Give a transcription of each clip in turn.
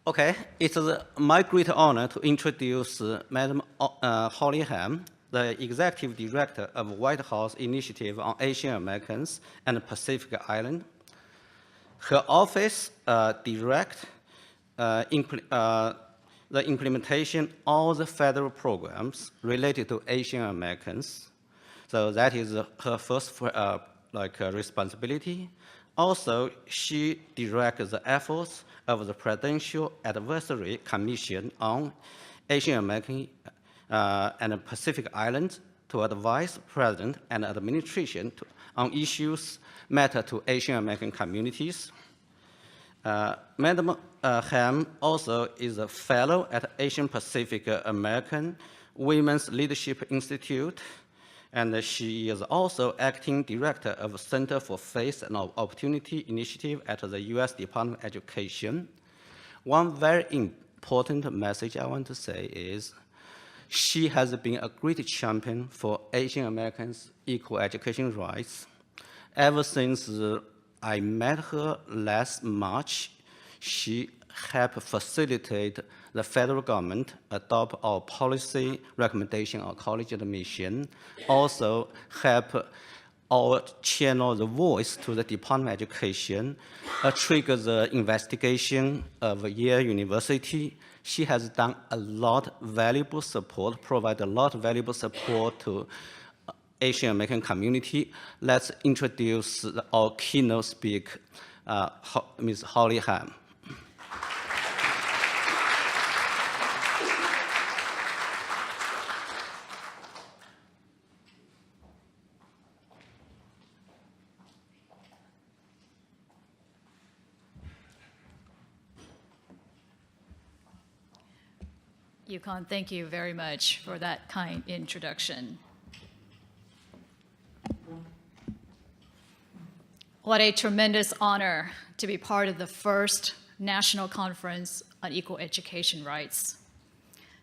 Okay, it's my great honor to introduce Madam Holohan, the Executive Director of White House Initiative on Asian Americans and Pacific Island. Her office directs the implementation of all the federal programs related to Asian Americans. So that is her first responsibility. Also, she directs the efforts of the Presidential Advisory Commission on Asian American and Pacific Islands to advise President and administration on issues matter to Asian American communities. Madam Ham also is a fellow at Asian Pacific American Women's Leadership Institute, and she is also acting director of Center for Faith and Opportunity Initiative at the U.S. Department of Education. One very important message I want to say is she has been a great champion for Asian Americans' equal education rights. Ever since I met her last March, she helped facilitate the federal government adopt our policy recommendation on college admission, also help our channel the voice to the Department of Education, trigger the investigation of Yale University. She has done a lot of valuable support, provided a lot of valuable support to Asian American community. Let's introduce our keynote speaker, Ms. Holohan. Yukon, thank you very much for that kind introduction. What a tremendous honor to be part of the first National Conference on Equal Education Rights.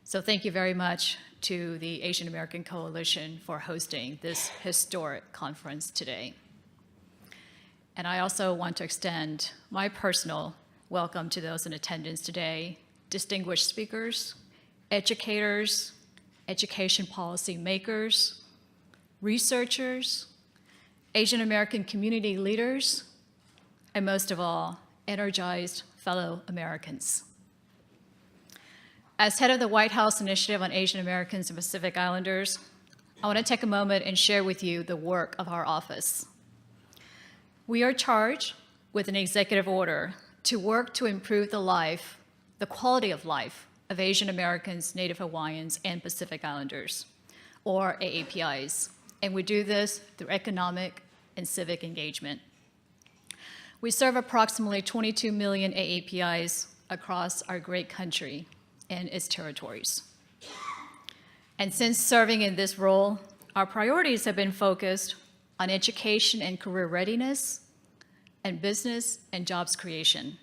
So thank you very much to the Asian American Coalition for hosting this historic conference today. And I also want to extend my personal welcome to those in attendance today, distinguished speakers, educators, education policy makers, researchers, Asian American community leaders, and most of all, energized fellow Americans. As head of the White House Initiative on Asian Americans and Pacific Islanders, I want to take a moment and share with you the work of our office. We are charged with an executive order to work to improve the quality of life of Asian Americans, Native Hawaiians, and Pacific Islanders, or AAPIs. And we do this through economic and civic engagement. We serve approximately 22 million AAPIs across our great country and its territories. And since serving in this role, our priorities have been focused on education and career readiness, and business and jobs creation.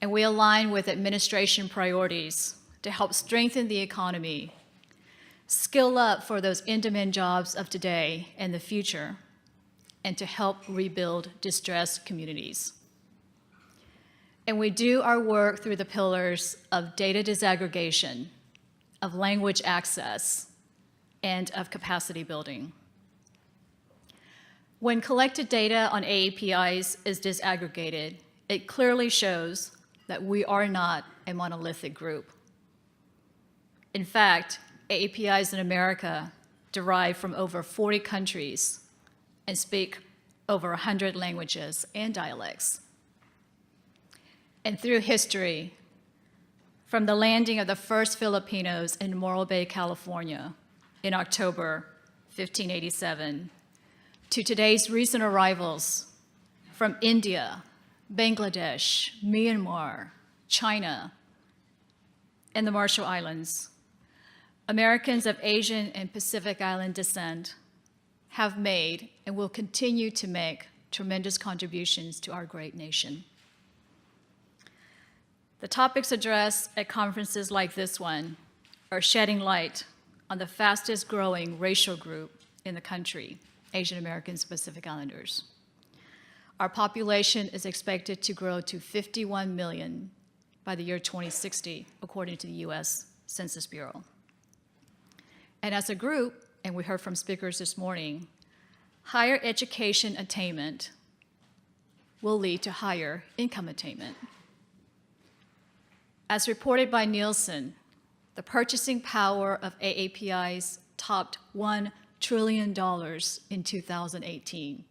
And we align with administration priorities to help strengthen the economy, skill up for those in-demand jobs of today and the future, and to help rebuild distressed communities. And we do our work through the pillars of data disaggregation, of language access, and of capacity building. When collected data on AAPIs is disaggregated, it clearly shows that we are not a monolithic group. In fact, AAPIs in America derive from over 40 countries and speak over 100 languages and dialects. And through history, from the landing of the first Filipinos in Morro Bay, California in October 1587, to today's recent arrivals from India, Bangladesh, Myanmar, China, and the Marshall Islands, Americans of Asian and Pacific Island descent have made and will continue to make tremendous contributions to our great nation. The topics addressed at conferences like this one are shedding light on the fastest growing racial group in the country, Asian Americans and Pacific Islanders. Our population is expected to grow to 51 million by the year 2060, according to the US Census Bureau. And as a group, and we heard from speakers this morning, higher education attainment will lead to higher income attainment. As reported by Nielsen, the purchasing power of AAPIs topped $1 trillion in 2018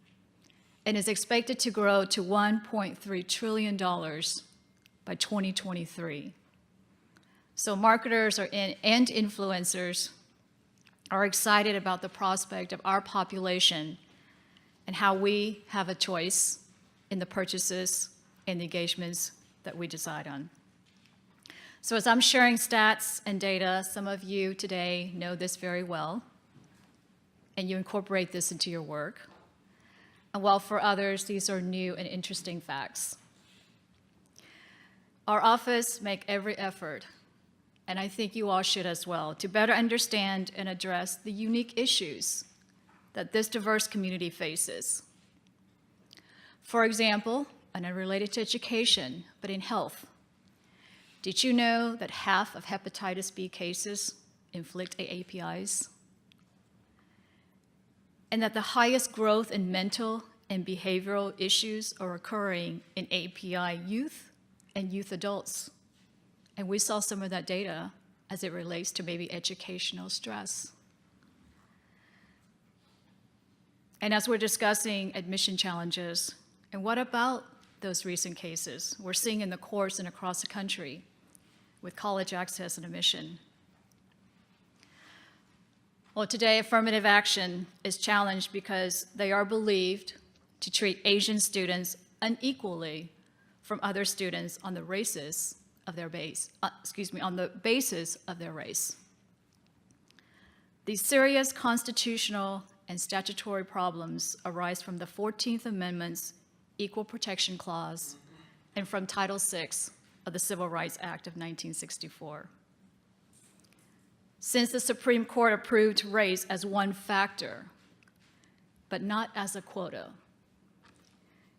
and is expected to grow to $1.3 trillion by 2023. So marketers and influencers are excited about the prospect of our population and how we have a choice in the purchases and the engagements that we decide on. So as I'm sharing stats and data, some of you today know this very well, and you incorporate this into your work. And while for others, these are new and interesting facts. Our office makes every effort, and I think you all should as well, to better understand and address the unique issues that this diverse community faces. For example, and unrelated to education, but in health, did you know that half of hepatitis B cases inflict AAPIs? And that the highest growth in mental and behavioral issues are occurring in API youth and youth adults. And we saw some of that data as it relates to maybe educational stress. And as we're discussing admission challenges, and what about those recent cases we're seeing in the courts and across the country with college access and admission? Well, today, affirmative action is challenged because they are believed to treat Asian students unequally from other students on the basis of their race. These serious constitutional and statutory problems arise from the 14th Amendment's Equal Protection Clause and from Title VI of the Civil Rights Act of 1964. Since the Supreme Court approved race as one factor, but not as a quota,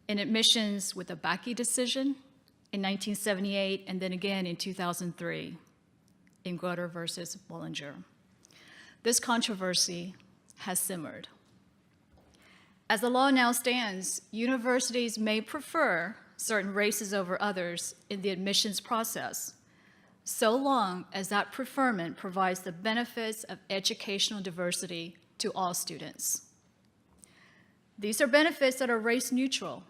in admissions with the Bakke decision in 1978 and then again in 2003 in Grutter versus Bollinger. This controversy has simmered. As the law now stands, universities may prefer certain races over others in the admissions process, so long as that preferment provides the benefits of educational diversity to all students. These are benefits that are race neutral,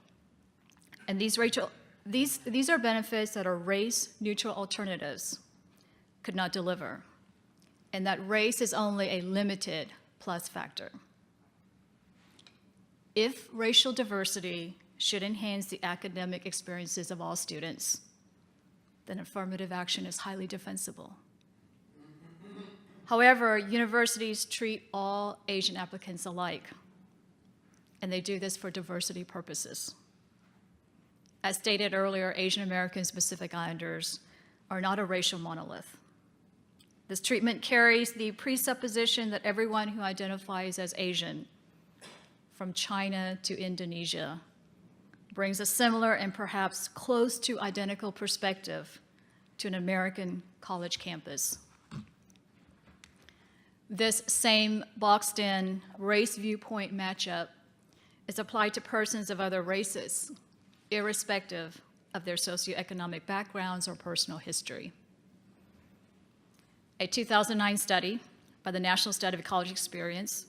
and these are benefits that our race neutral alternatives could not deliver, and that race is only a limited plus factor. If racial diversity should enhance the academic experiences of all students, then affirmative action is highly defensible. However, universities treat all Asian applicants alike, and they do this for diversity purposes. As stated earlier, Asian Americans and Pacific Islanders are not a racial monolith. This treatment carries the presupposition that everyone who identifies as Asian, from China to Indonesia, brings a similar and perhaps close to identical perspective to an American college campus. This same boxed-in race viewpoint matchup is applied to persons of other races, irrespective of their socioeconomic backgrounds or personal history. A 2009 study by the National Study of College Experience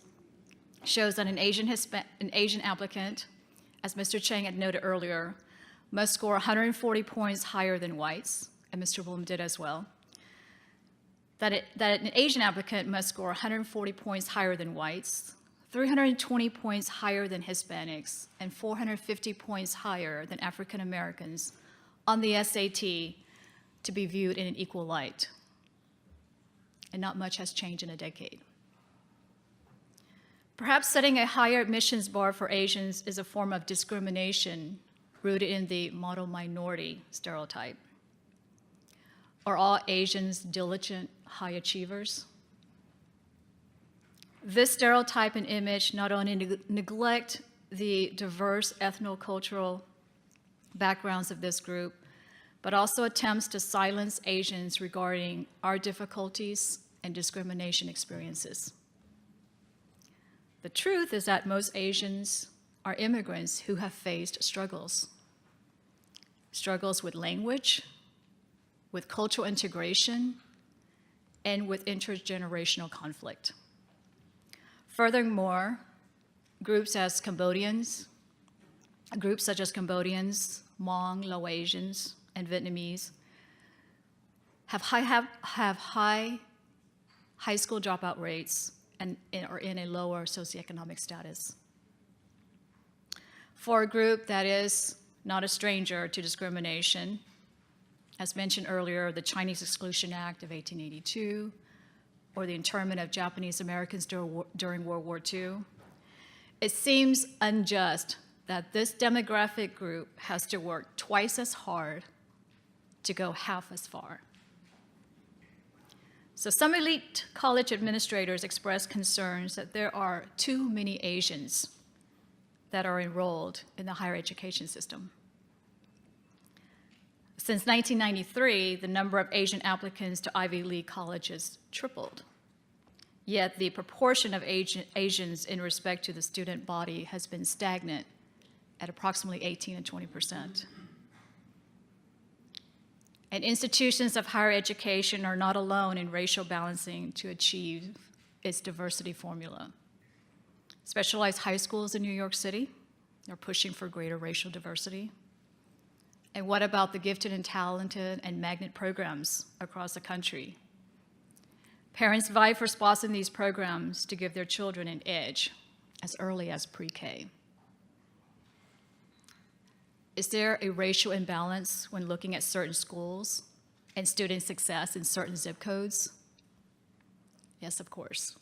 shows that an Asian applicant, as Mr. Chang had noted earlier, must score 140 points higher than whites, and Mr. Bloom did as well. That an Asian applicant must score 140 points higher than whites, 320 points higher than Hispanics, and 450 points higher than African Americans on the SAT to be viewed in an equal light. And not much has changed in a decade. Perhaps setting a higher admissions bar for Asians is a form of discrimination rooted in the model minority stereotype. Are all Asians diligent high achievers? This stereotype and image not only neglect the diverse ethno-cultural backgrounds of this group, but also attempts to silence Asians regarding our difficulties and discrimination experiences. The truth is that most Asians are immigrants who have faced struggles. Struggles with language, with cultural integration, and with intergenerational conflict. Furthermore, groups such as Cambodians, Hmong, Laotians, and Vietnamese have high school dropout rates and are in a lower socioeconomic status. For a group that is not a stranger to discrimination, as mentioned earlier, the Chinese Exclusion Act of 1882, or the internment of Japanese Americans during World War II, it seems unjust that this demographic group has to work twice as hard to go half as far. So some elite college administrators express concerns that there are too many Asians that are enrolled in the higher education system. Since 1993, the number of Asian applicants to Ivy League colleges tripled. Yet the proportion of Asians in respect to the student body has been stagnant at approximately 18 and 20%. And institutions of higher education are not alone in racial balancing to achieve its diversity formula. Specialized high schools in New York City are pushing for greater racial diversity. And what about the gifted and talented and magnet programs across the country? Parents vie for spots in these programs to give their children an edge as early as pre-K. Is there a racial imbalance when looking at certain schools and student success in certain zip codes? Yes, of course.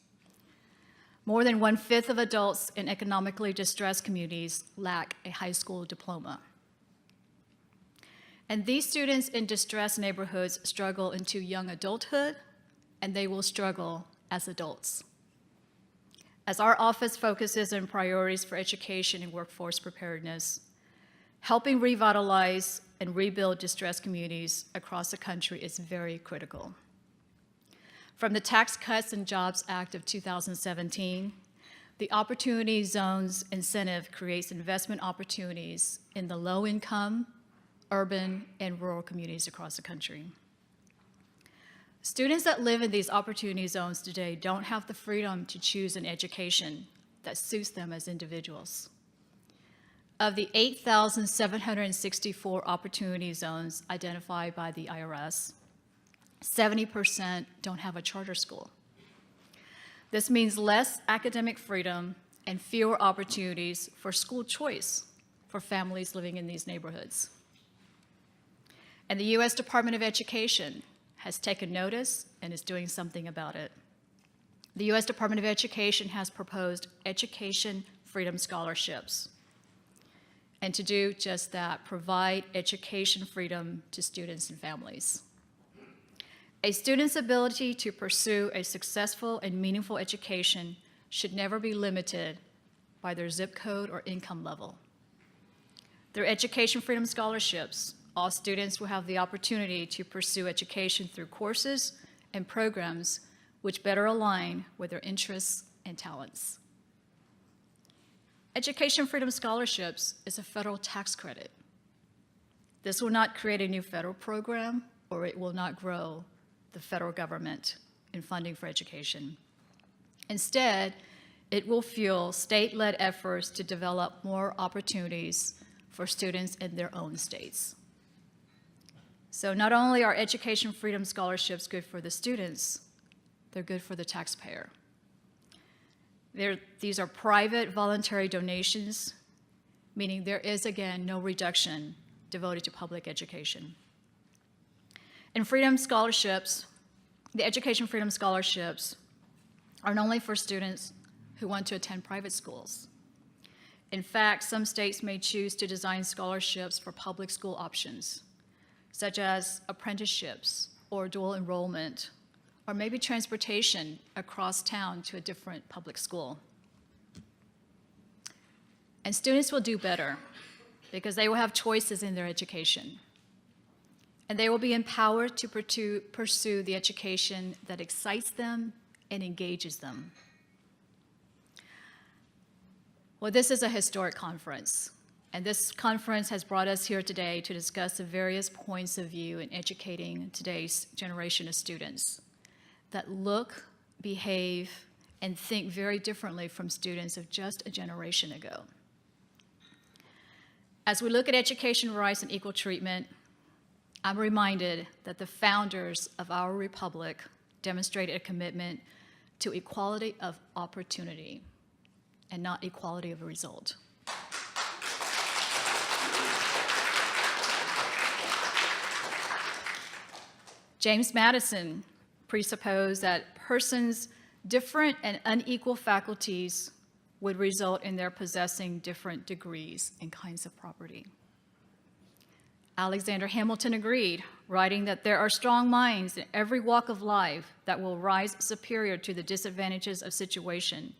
More than 1/5 of adults in economically distressed communities lack a high school diploma. And these students in distressed neighborhoods struggle into young adulthood, and they will struggle as adults. As our office focuses on priorities for education and workforce preparedness, helping revitalize and rebuild distressed communities across the country is very critical. From the Tax Cuts and Jobs Act of 2017, the Opportunity Zones incentive creates investment opportunities in the low-income, urban, and rural communities across the country. Students that live in these opportunity zones today don't have the freedom to choose an education that suits them as individuals. Of the 8,764 opportunity zones identified by the IRS, 70% don't have a charter school. This means less academic freedom and fewer opportunities for school choice for families living in these neighborhoods. And the U.S. Department of Education has taken notice and is doing something about it. The U.S. Department of Education has proposed education freedom scholarships. And to do just that, provide education freedom to students and families. A student's ability to pursue a successful and meaningful education should never be limited by their zip code or income level. Through education freedom scholarships, all students will have the opportunity to pursue education through courses and programs which better align with their interests and talents. Education freedom scholarships is a federal tax credit. This will not create a new federal program, or it will not grow the federal government in funding for education. Instead, it will fuel state-led efforts to develop more opportunities for students in their own states. So not only are education freedom scholarships good for the students, they're good for the taxpayer. These are private voluntary donations, meaning there is, again, no reduction devoted to public education. And freedom scholarships, the education freedom scholarships, are not only for students who want to attend private schools. In fact, some states may choose to design scholarships for public school options, such as apprenticeships or dual enrollment, or maybe transportation across town to a different public school. And students will do better because they will have choices in their education. and they will be empowered to pursue the education that excites them and engages them. Well, this is a historic conference, and this conference has brought us here today to discuss the various points of view in educating today's generation of students that look, behave, and think very differently from students of just a generation ago. As we look at education rights and equal treatment, I'm reminded that the founders of our republic demonstrated a commitment to equality of opportunity and not equality of result. James Madison presupposed that persons' different and unequal faculties would result in their possessing different degrees and kinds of property. Alexander Hamilton agreed, writing that there are strong minds in every walk of life that will rise superior to the disadvantages of situation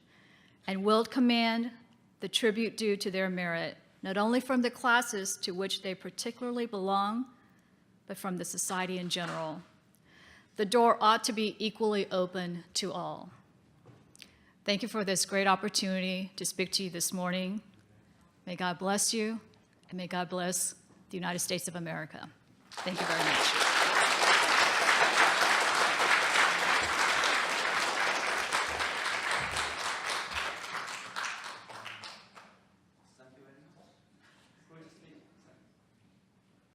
and will command the tribute due to their merit, not only from the classes to which they particularly belong, but from the society in general. The door ought to be equally open to all. Thank you for this great opportunity to speak to you this morning. May God bless you, and may God bless the United States of America. Thank you very much.